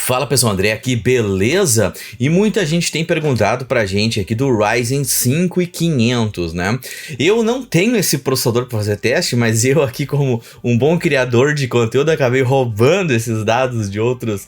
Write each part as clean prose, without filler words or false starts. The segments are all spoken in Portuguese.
Fala pessoal, André aqui, beleza? E muita gente tem perguntado pra gente aqui do Ryzen 5500, né? Eu não tenho esse processador para fazer teste, mas eu aqui como um bom criador de conteúdo acabei roubando esses dados de outros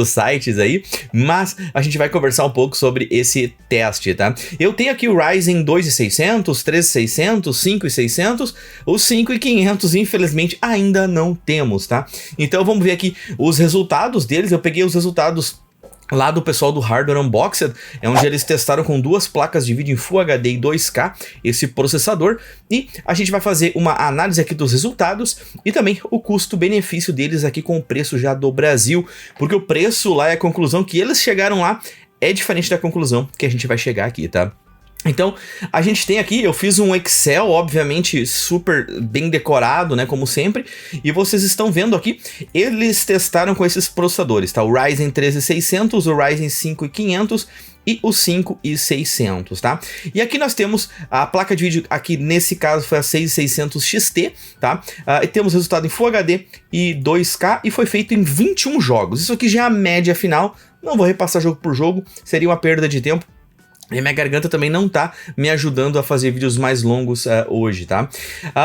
sites aí, mas a gente vai conversar um pouco sobre esse teste, tá? Eu tenho aqui o Ryzen 2600, 13600, 5600, o 5500 infelizmente ainda não temos, tá? Então vamos ver aqui os resultados deles. Eu peguei os resultados lá do pessoal do Hardware Unboxed, onde eles testaram com duas placas de vídeo em Full HD e 2K esse processador, e a gente vai fazer uma análise aqui dos resultados e também o custo-benefício deles aqui com o preço já do Brasil, porque o preço lá é a conclusão que eles chegaram lá é diferente da conclusão que a gente vai chegar aqui, tá? Então, a gente tem aqui, eu fiz um Excel, obviamente, super bem decorado, né, como sempre, e vocês estão vendo aqui, eles testaram com esses processadores, tá? O Ryzen 13600, o Ryzen 5500 e o 5600, tá? E aqui nós temos a placa de vídeo, aqui nesse caso foi a 6600 XT, tá? E temos resultado em Full HD e 2K, e foi feito em 21 jogos. Isso aqui já é a média final, não vou repassar jogo por jogo, seria uma perda de tempo. E minha garganta também não tá me ajudando a fazer vídeos mais longos hoje, tá?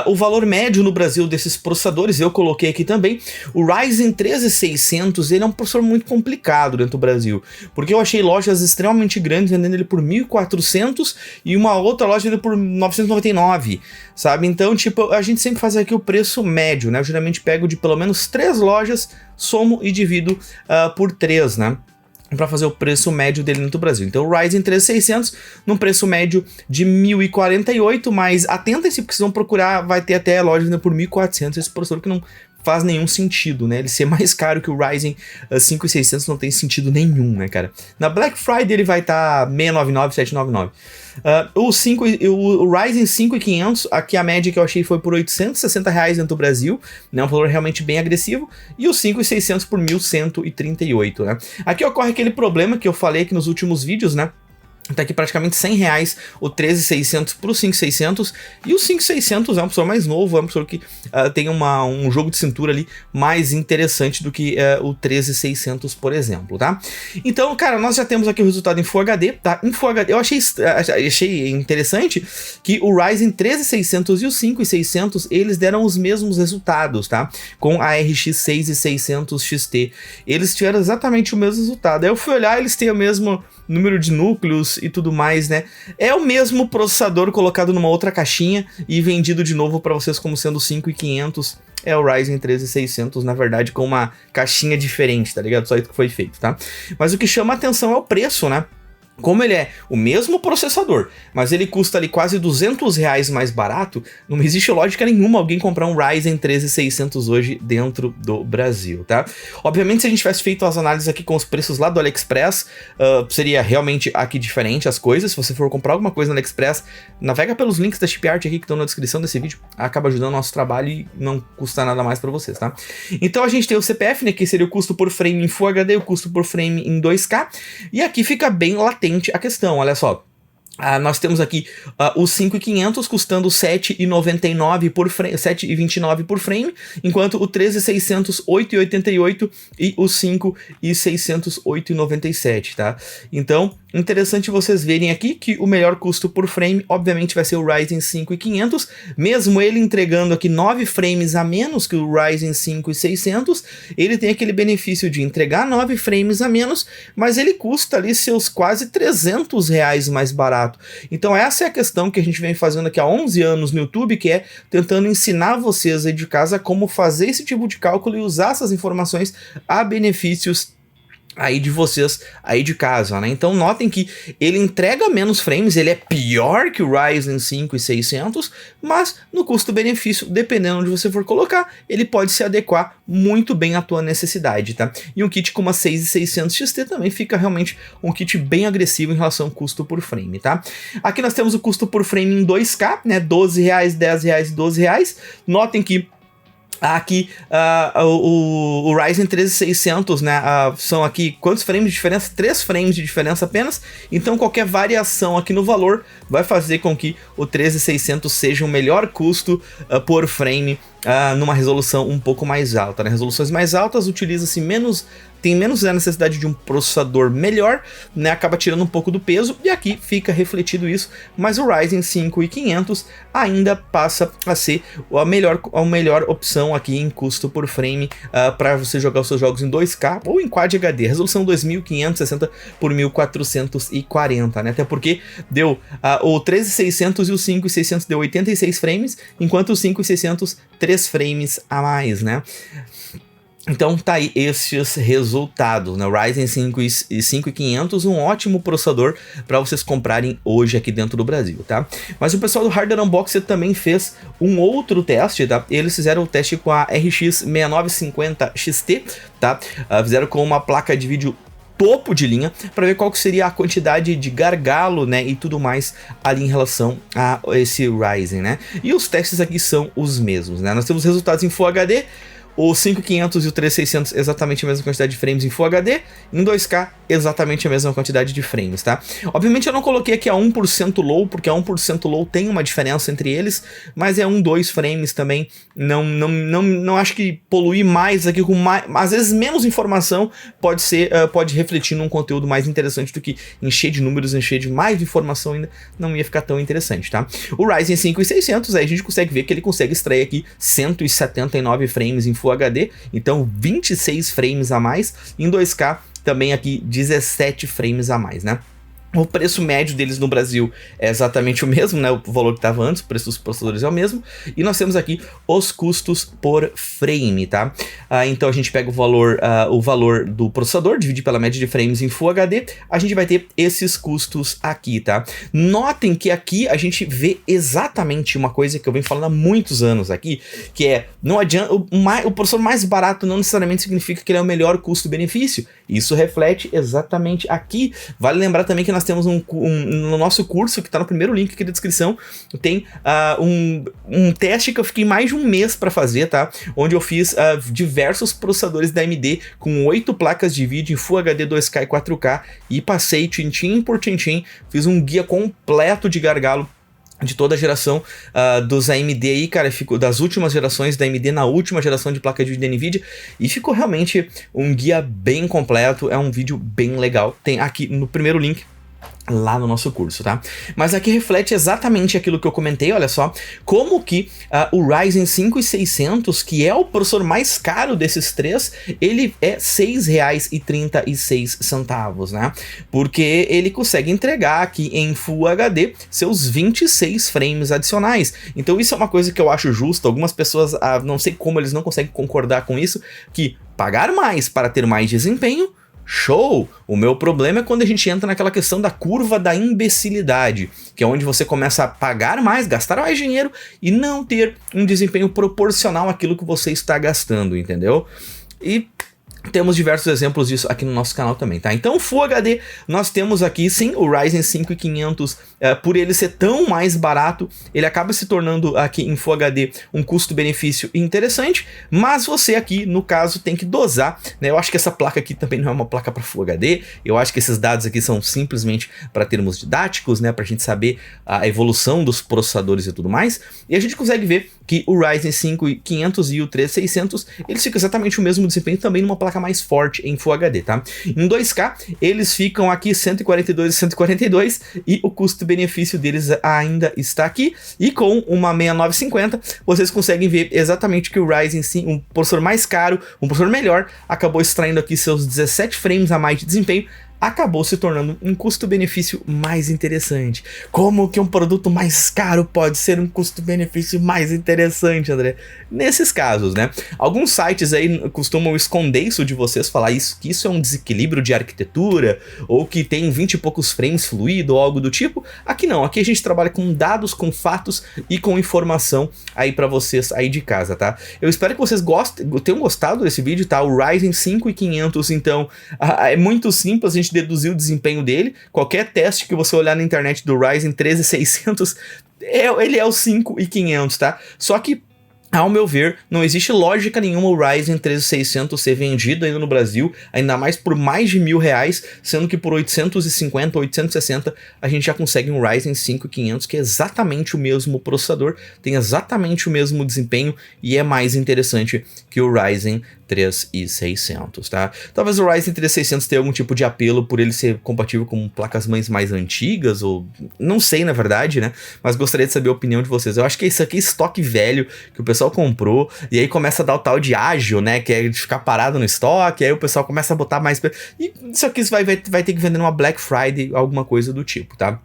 O valor médio no Brasil desses processadores eu coloquei aqui também. O Ryzen 13600, ele é um processador muito complicado dentro do Brasil, porque eu achei lojas extremamente grandes vendendo ele por 1.400 e uma outra loja vendendo por 999, sabe? Então, tipo, a gente sempre faz aqui o preço médio, né? Eu geralmente pego de pelo menos 3 lojas, somo e divido por 3, né? Para fazer o preço médio dele no Brasil. Então o Ryzen 3600 num preço médio de 1.048, mas atentem-se porque vocês vão procurar, vai ter até a loja vendendo por 1.400 esse processador que não faz nenhum sentido, né? Ele ser mais caro que o Ryzen 5600 não tem sentido nenhum, né, cara? Na Black Friday ele vai estar 699, 799. O Ryzen 5500, aqui a média que eu achei foi por R$860 dentro do Brasil, né? Um valor realmente bem agressivo. E o 5600 por 1.138, né? Aqui ocorre aquele problema que eu falei aqui nos últimos vídeos, né? Tá aqui praticamente R$100 o 13600 para o 5600, e o 5600 é um processador mais novo, é um processador que tem um jogo de cintura ali mais interessante do que o 13600, por exemplo, tá? Então, cara, nós já temos aqui o resultado em Full HD, tá? Em Full HD, eu achei interessante que o Ryzen 13600 e o 5600, eles deram os mesmos resultados, tá? Com a RX 6600 XT, eles tiveram exatamente o mesmo resultado. Aí eu fui olhar, eles têm o mesmo número de núcleos e tudo mais, né? É o mesmo processador colocado numa outra caixinha e vendido de novo para vocês como sendo 5500. É o Ryzen 13600, na verdade, com uma caixinha diferente, tá ligado? Só isso que foi feito, tá? Mas o que chama a atenção é o preço, né? Como ele é o mesmo processador, mas ele custa ali quase R$200 mais barato, não existe lógica nenhuma alguém comprar um Ryzen 13600 hoje dentro do Brasil, tá? Obviamente, se a gente tivesse feito as análises aqui com os preços lá do AliExpress, seria realmente aqui diferente as coisas. Se você for comprar alguma coisa no AliExpress, navega pelos links da Chipart aqui que estão na descrição desse vídeo, acaba ajudando o nosso trabalho e não custa nada mais para vocês, tá? Então a gente tem o CPF, né, que seria o custo por frame em Full HD, o custo por frame em 2K, e aqui fica bem latente a questão, olha só. Nós temos aqui o 5500 custando R$7,99 por frame, R$7,29 por frame, enquanto o 13600 R$8,88 e o 5600 R$8,97, tá? Então, interessante vocês verem aqui que o melhor custo por frame, obviamente, vai ser o Ryzen 5500, mesmo ele entregando aqui 9 frames a menos que o Ryzen 5600, ele tem aquele benefício de entregar 9 frames a menos, mas ele custa ali seus quase R$300 mais barato. Então essa é a questão que a gente vem fazendo aqui há 11 anos no YouTube, que é tentando ensinar vocês aí de casa como fazer esse tipo de cálculo e usar essas informações a benefícios aí de vocês aí de casa, né? Então notem que ele entrega menos frames, ele é pior que o Ryzen 5600, mas no custo-benefício, dependendo onde você for colocar, ele pode se adequar muito bem à tua necessidade, tá? E um kit com uma 6600 XT também fica realmente um kit bem agressivo em relação ao custo por frame, tá? Aqui nós temos o custo por frame em 2K, né? R$12, R$10 e R$12. Notem que aqui o Ryzen 13600, né, são aqui quantos frames de diferença? 3 frames de diferença apenas, então qualquer variação aqui no valor vai fazer com que o 13600 seja o melhor custo por frame numa resolução um pouco mais alta, né? Resoluções mais altas utiliza-se menos tem menos a necessidade de um processador melhor, né, acaba tirando um pouco do peso, e aqui fica refletido isso, mas o Ryzen 5 5500 ainda passa a ser a melhor opção aqui em custo por frame para você jogar os seus jogos em 2K ou em Quad HD, resolução 2560 por 1440, né? Até porque deu o 13600 e o 5600 deu 86 frames, enquanto o 5600 3 frames a mais, né? Então tá aí estes resultados, né? O Ryzen 5 e 5500, um ótimo processador para vocês comprarem hoje aqui dentro do Brasil, tá? Mas o pessoal do Hardware Unboxing também fez um outro teste, tá? Eles fizeram o teste com a RX 6950 XT, tá? Fizeram com uma placa de vídeo topo de linha, para ver qual que seria a quantidade de gargalo, né, e tudo mais ali em relação a esse Ryzen, né? E os testes aqui são os mesmos, né? Nós temos resultados em Full HD, o 5500 e o 3600 exatamente a mesma quantidade de frames em Full HD, em 2K exatamente a mesma quantidade de frames, tá? Obviamente eu não coloquei aqui a 1% low, porque a 1% low tem uma diferença entre eles, mas é 2 frames também, não acho que poluir mais aqui com mais, às vezes menos informação pode refletir num conteúdo mais interessante do que encher de números, encher de mais informação ainda, não ia ficar tão interessante, tá? O Ryzen 5600, aí a gente consegue ver que ele consegue extrair aqui 179 frames em Full HD, então 26 frames a mais, em 2K também aqui 17 frames a mais, né? O preço médio deles no Brasil é exatamente o mesmo, né? O valor que estava antes, o preço dos processadores é o mesmo. E nós temos aqui os custos por frame, tá? Então a gente pega o valor do processador, divide pela média de frames em Full HD, a gente vai ter esses custos aqui, tá? Notem que aqui a gente vê exatamente uma coisa que eu venho falando há muitos anos aqui, que é, não adianta, o processador mais barato não necessariamente significa que ele é o melhor custo-benefício. Isso reflete exatamente aqui. Vale lembrar também que nós temos no nosso curso, que está no primeiro link aqui da descrição, tem um teste que eu fiquei mais de um mês para fazer, tá? Onde eu fiz diversos processadores da AMD com 8 placas de vídeo em Full HD 2K e 4K e passei tintim por tintim, fiz um guia completo de gargalo de toda a geração dos AMD aí, cara, ficou das últimas gerações da AMD na última geração de placa de vídeo da NVIDIA, e ficou realmente um guia bem completo, é um vídeo bem legal, tem aqui no primeiro link lá no nosso curso, tá? Mas aqui reflete exatamente aquilo que eu comentei, olha só, como que o Ryzen 5600, que é o processador mais caro desses três, ele é R$ 6,36, né? Porque ele consegue entregar aqui em Full HD seus 26 frames adicionais. Então isso é uma coisa que eu acho justa, algumas pessoas, não sei como eles não conseguem concordar com isso, que pagar mais para ter mais desempenho, show! O meu problema é quando a gente entra naquela questão da curva da imbecilidade, que é onde você começa a pagar mais, gastar mais dinheiro e não ter um desempenho proporcional àquilo que você está gastando, entendeu? E temos diversos exemplos disso aqui no nosso canal também, tá? Então, Full HD, nós temos aqui, sim, o Ryzen 5500, por ele ser tão mais barato, ele acaba se tornando aqui em Full HD um custo-benefício interessante, mas você aqui, no caso, tem que dosar, né? Eu acho que essa placa aqui também não é uma placa para Full HD, eu acho que esses dados aqui são simplesmente para termos didáticos, né? Pra gente saber a evolução dos processadores e tudo mais, e a gente consegue ver que o Ryzen 5500 e o 3600, eles ficam exatamente o mesmo desempenho também numa placa mais forte em Full HD, tá? Em 2K, eles ficam aqui 142 e 142 e o custo-benefício deles ainda está aqui. E com uma 6950, vocês conseguem ver exatamente que o Ryzen, sim, um processador mais caro, um processador melhor, acabou extraindo aqui seus 17 frames a mais de desempenho, acabou se tornando um custo-benefício mais interessante. Como que um produto mais caro pode ser um custo-benefício mais interessante, André? Nesses casos, né? Alguns sites aí costumam esconder isso de vocês, falar que isso é um desequilíbrio de arquitetura, ou que tem 20 e poucos frames fluido, ou algo do tipo. Aqui não, aqui a gente trabalha com dados, com fatos e com informação aí pra vocês aí de casa, tá? Eu espero que vocês tenham gostado desse vídeo, tá? O Ryzen 5500, então, é muito simples, a gente deduzir o desempenho dele. Qualquer teste que você olhar na internet do Ryzen 13600, ele é o 5500, tá? Só que, ao meu ver, não existe lógica nenhuma o Ryzen 3600 ser vendido ainda no Brasil, ainda mais por mais de R$1.000, sendo que por 850, 860 a gente já consegue um Ryzen 5500 que é exatamente o mesmo processador, tem exatamente o mesmo desempenho e é mais interessante que o Ryzen 3600, tá? Talvez o Ryzen 3600 tenha algum tipo de apelo por ele ser compatível com placas-mães mais antigas, ou não sei na verdade, né? Mas gostaria de saber a opinião de vocês. Eu acho que isso aqui é estoque velho que o pessoal comprou e aí começa a dar o tal de ágil, né? Que é de ficar parado no estoque, aí o pessoal começa a botar mais... E isso aqui vai ter que vender numa Black Friday, alguma coisa do tipo, tá?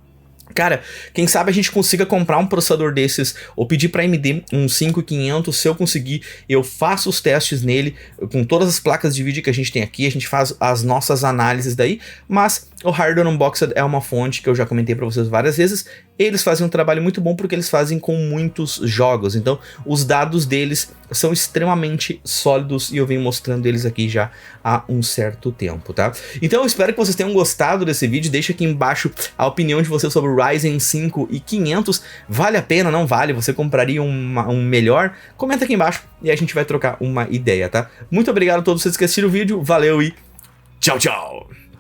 Cara, quem sabe a gente consiga comprar um processador desses ou pedir pra AMD um 5500, se eu conseguir, eu faço os testes nele com todas as placas de vídeo que a gente tem aqui, a gente faz as nossas análises daí, mas o Hardware Unboxed é uma fonte que eu já comentei pra vocês várias vezes, eles fazem um trabalho muito bom porque eles fazem com muitos jogos, então os dados deles são extremamente sólidos e eu venho mostrando eles aqui já há um certo tempo, tá? Então eu espero que vocês tenham gostado desse vídeo, deixa aqui embaixo a opinião de vocês sobre o Ryzen 5 e 500, vale a pena, não vale, você compraria um melhor? Comenta aqui embaixo e a gente vai trocar uma ideia, tá? Muito obrigado a todos vocês que assistiram o vídeo, valeu e tchau, tchau!